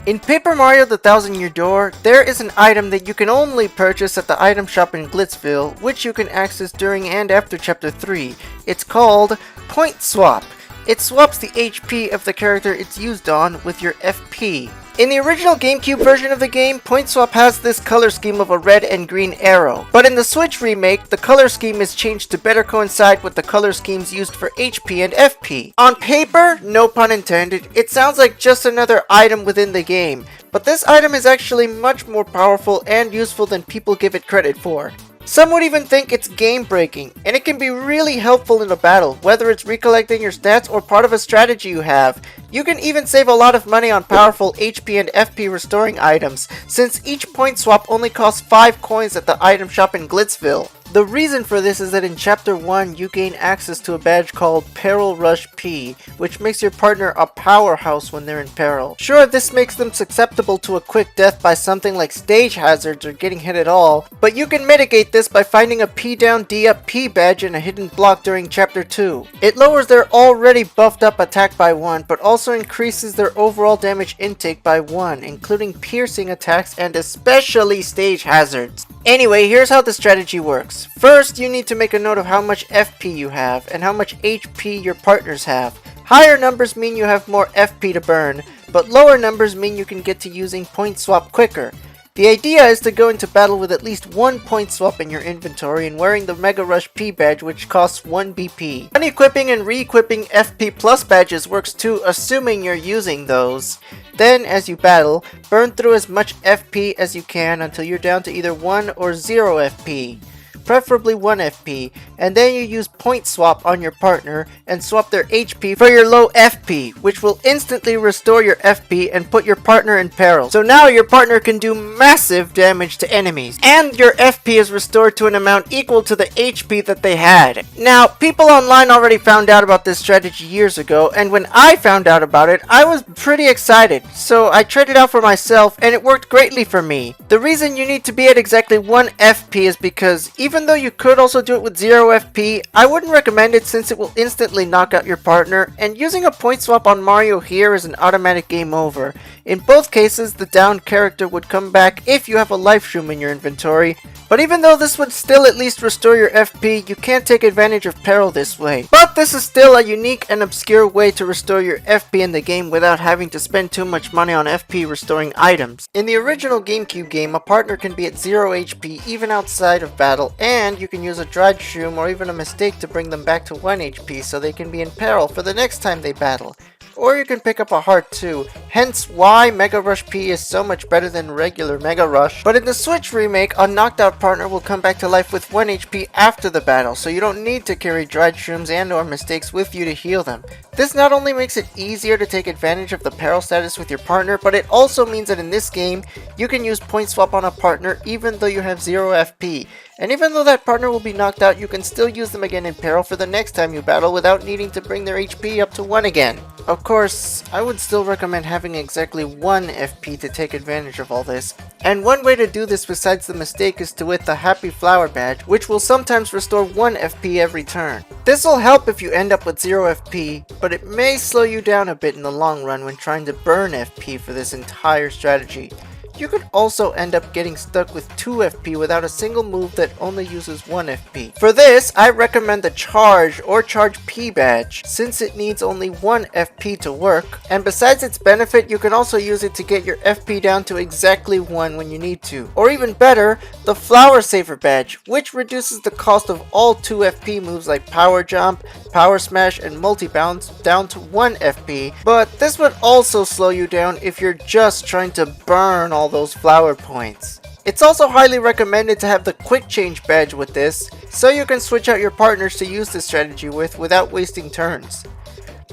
In Paper Mario The Thousand Year Door, there is an item that you can only purchase at the item shop in Glitzville, which you can access during and after Chapter 3. It's called Point Swap. It swaps the HP of the character it's used on with your FP. In the original GameCube version of the game, Point Swap has this color scheme of a red and green arrow. But in the Switch remake, the color scheme is changed to better coincide with the color schemes used for HP and FP. On paper, no pun intended, it sounds like just another item within the game. But this item is actually much more powerful and useful than people give it credit for. Some would even think it's game-breaking, and it can be really helpful in a battle, whether it's recollecting your stats or part of a strategy you have. You can even save a lot of money on powerful HP and FP restoring items, since each point swap only costs 5 coins at the item shop in Glitzville. The reason for this is that in Chapter 1, you gain access to a badge called Peril Rush P, which makes your partner a powerhouse when they're in peril. Sure, this makes them susceptible to a quick death by something like stage hazards or getting hit at all, but you can mitigate this by finding a P down D up P badge in a hidden block during Chapter 2. It lowers their already buffed up attack by 1, but also increases their overall damage intake by 1, including piercing attacks and especially stage hazards. Anyway, here's how the strategy works. First, you need to make a note of how much FP you have and how much HP your partners have. Higher numbers mean you have more FP to burn, but lower numbers mean you can get to using point swap quicker. The idea is to go into battle with at least one point swap in your inventory and wearing the Mega Rush P badge, which costs 1 BP. Unequipping and re-equipping FP plus badges works too, assuming you're using those. Then, as you battle, burn through as much FP as you can until you're down to either 1 or 0 FP. Preferably 1 FP, and then you use point swap on your partner and swap their HP for your low FP, which will instantly restore your FP and put your partner in peril. So now your partner can do massive damage to enemies, and your FP is restored to an amount equal to the HP that they had. Now, people online already found out about this strategy years ago, and when I found out about it, I was pretty excited, so I tried it out for myself, and it worked greatly for me. The reason you need to be at exactly 1 FP is because even though you could also do it with 0 FP, I wouldn't recommend it since it will instantly knock out your partner, and using a point swap on Mario here is an automatic game over. In both cases, the downed character would come back if you have a life shroom in your inventory, but even though this would still at least restore your FP, you can't take advantage of peril this way. But this is still a unique and obscure way to restore your FP in the game without having to spend too much money on FP restoring items. In the original GameCube game, a partner can be at 0 HP even outside of battle, and you can use a dried shroom or even a mistake to bring them back to 1 HP so they can be in peril for the next time they battle. Or you can pick up a heart too, hence why Mega Rush P is so much better than regular Mega Rush. But in the Switch remake, a knocked out partner will come back to life with 1 HP after the battle, so you don't need to carry dried shrooms and or mistakes with you to heal them. This not only makes it easier to take advantage of the peril status with your partner, but it also means that in this game, you can use point swap on a partner even though you have 0 FP. And even though that partner will be knocked out, you can still use them again in peril for the next time you battle without needing to bring their HP up to 1 again. Of course, I would still recommend having exactly 1 FP to take advantage of all this. And one way to do this besides the mistake is to with the Happy Flower badge, which will sometimes restore 1 FP every turn. This will help if you end up with 0 FP, but it may slow you down a bit in the long run when trying to burn FP for this entire strategy. You could also end up getting stuck with 2 FP without a single move that only uses 1 FP. For this, I recommend the Charge or Charge P badge, since it needs only 1 FP to work, and besides its benefit, you can also use it to get your FP down to exactly 1 when you need to. Or even better, the Flower Saver badge, which reduces the cost of all 2 FP moves like Power Jump, Power Smash, and Multi-Bounce down to 1 FP, but this would also slow you down if you're just trying to burn all those flower points. It's also highly recommended to have the Quick Change badge with this, so you can switch out your partners to use this strategy with without wasting turns.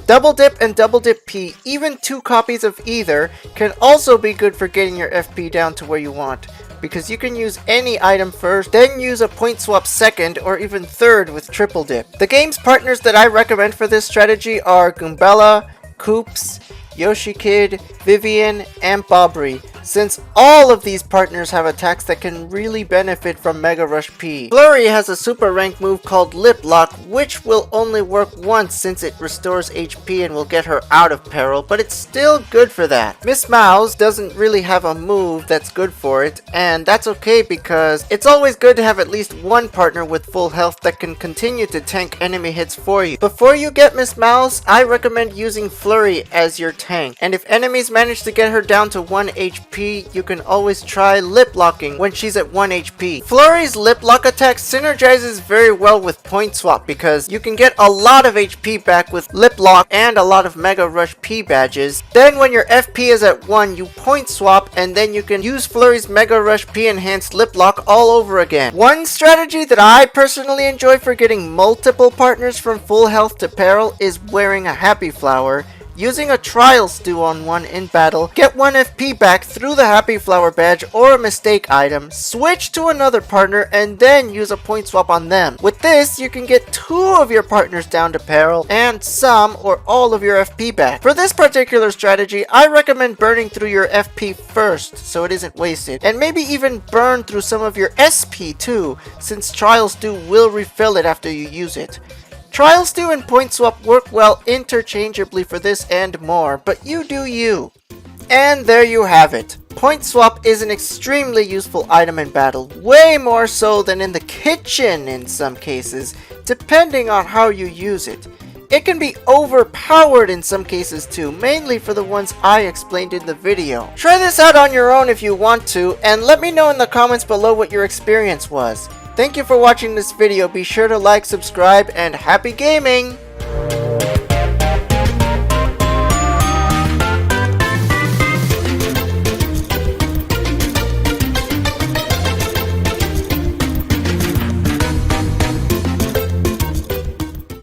Double Dip and Double Dip P, even 2 copies of either, can also be good for getting your FP down to where you want, because you can use any item first, then use a point swap second, or even third with Triple Dip. The game's partners that I recommend for this strategy are Goombella, Koops, Yoshi Kid, Vivian, and Bobbery, since all of these partners have attacks that can really benefit from Mega Rush P. Flurry has a super rank move called Lip Lock, which will only work once since it restores HP and will get her out of peril, but it's still good for that. Miss Mouse doesn't really have a move that's good for it, and that's okay because it's always good to have at least one partner with full health that can continue to tank enemy hits for you. Before you get Miss Mouse, I recommend using Flurry as your tank, and if enemies manage to get her down to 1 HP, you can always try Lip Locking when she's at 1 HP. Flurry's Lip Lock attack synergizes very well with Point Swap because you can get a lot of HP back with Lip Lock and a lot of Mega Rush P badges. Then when your FP is at 1, you Point Swap and then you can use Flurry's Mega Rush P enhanced Lip Lock all over again. One strategy that I personally enjoy for getting multiple partners from full health to peril is wearing a Happy Flower. Using a Trial Stew on one in battle, get 1 FP back through the Happy Flower badge or a mistake item, switch to another partner, and then use a point swap on them. With this, you can get 2 of your partners down to peril, and some or all of your FP back. For this particular strategy, I recommend burning through your FP first, so it isn't wasted, and maybe even burn through some of your SP too, since Trial Stew will refill it after you use it. Trial Stew and Point Swap work well interchangeably for this and more, but you do you. And there you have it. Point Swap is an extremely useful item in battle, way more so than in the kitchen in some cases, depending on how you use it. It can be overpowered in some cases too, mainly for the ones I explained in the video. Try this out on your own if you want to, and let me know in the comments below what your experience was. Thank you for watching this video. Be sure to like, subscribe, and happy gaming!